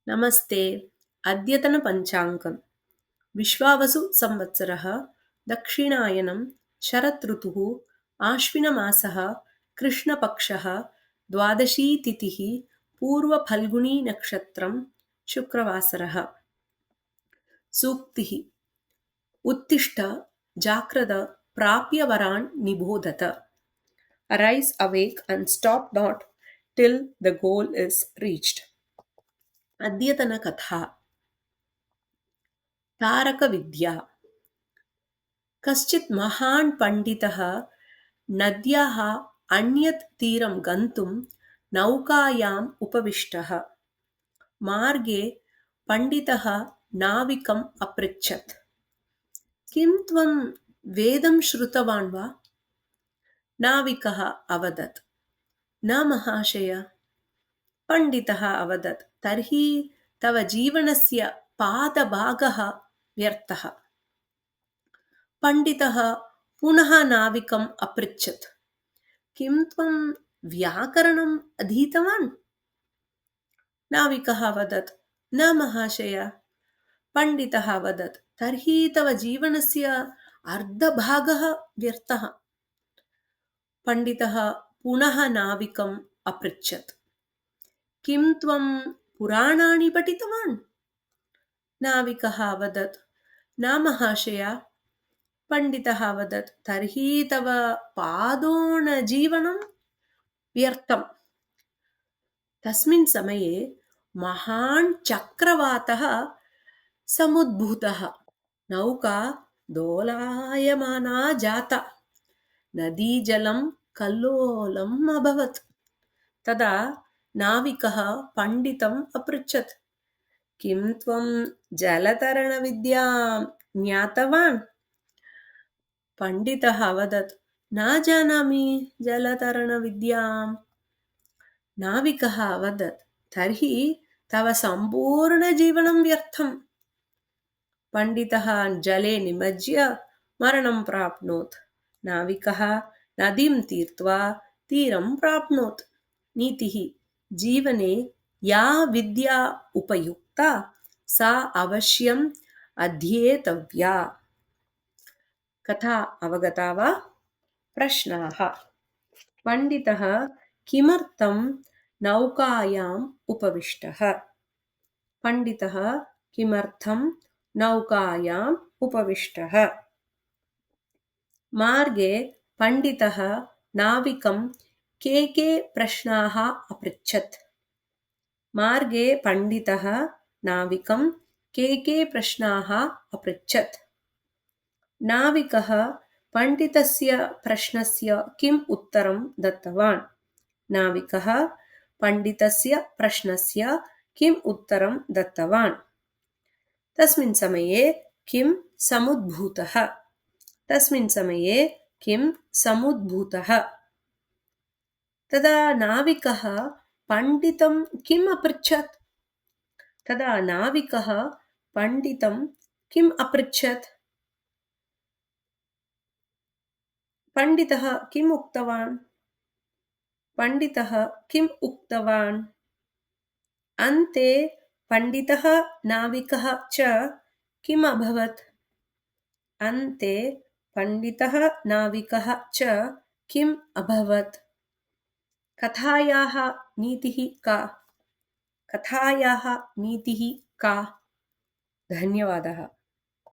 नमस्ते। अद्यतनपञ्चाङ्गम्। विश्वावसु संवत्सरः, दक्षिणायनं, शरदृतुः, आश्विनमासः, कृष्णपक्षः, द्वादशी तिथिः, पूर्वफल्गुणीनक्षत्रं, शुक्रवासरः। सूक्तिः। उत्तिष्ठ, जाग्रत, प्राप्य वरान् निबोधत। Arise, awake, and stop not till the goal is reached. अद्यतनकथा। तारकविद्या। कश्चित् महान् पण्डितः नद्याः अन्यत् तीरं गन्तुं नौकायाम् उपविष्टः। मार्गे पण्डितः नाविकम् अपृच्छत्, किं त्वं वेदं श्रुतवान् वा? नाविकः अवदत्, न महाशय। पण्डितः अवदत्, तर्हि तव जीवनस्य पादभागः व्यर्थः। पण्डितः पुनः नाविकम् अपृच्छत्, किं त्वं व्याकरणम् अधीतवान्? नाविकः अवदत्, न महाशय। पण्डितः अवदत्, तर्हि तव जीवनस्य अर्धभागः व्यर्थः। पण्डितः पुनः नाविकम् अपृच्छत्, किं त्वं पुराणानि पठितवान्? नाविकः अवदत्, न महाशय। पण्डितः अवदत्, तर्हि तव पादोनजीवनं व्यर्थम्। तस्मिन् समये महान् चक्रवातः समुद्भूतः। नौका दोलायमाना जाता। नदीजलं कल्लोलम् अभवत्। तदा नाविकः पण्डितम् अपृच्छत्, किं त्वं जलतरणविद्यां ज्ञातवान्? पण्डितः अवदत्, न जानामि जलतरणविद्याम्। नाविकः अवदत्, तर्हि तव सम्पूर्णजीवनं व्यर्थम्। पण्डितः जले निमज्ज्य मरणं प्राप्नोत्। नाविकः नदीं तीर्त्वा तीरं प्राप्नोत्। नीतिः। जीवने या विद्या उपयुक्ता सा अवश्यम् अध्येतव्या। कथा अवगता वा? प्रश्नाः। पण्डितः किमर्थं नौकायाम् उपविष्टः? पण्डितः किमर्थं नौकायाम् उपविष्टः? मार्गे पण्डितः नाविकं के प्रश्नाः अपृच्छत्? मार्गे पण्डितः नाविकं के प्रश्नाः अपृच्छत्? नाविकः पण्डितस्य प्रश्नस्य किम् उत्तरं दत्तवान्? नाविकः पण्डितस्य प्रश्नस्य किम् उत्तरं दत्तवान्? तस्मिन् समये किं समुद्भूतः? तस्मिन् समये किं समुद्भूतः? तदा नाविकः पण्डितं किम् अपृच्छत्? तदा नाविकः पण्डितं किम् अपृच्छत्? पण्डितः किम् उक्तवान्? पण्डितः किम् उक्तवान्? अन्ते पण्डितः नाविकः च किम् अभवत्? अन्ते पण्डितः नाविकः च किम् अभवत्? कथायाः नीतिः का? कथायाः नीतिः का? धन्यवादः।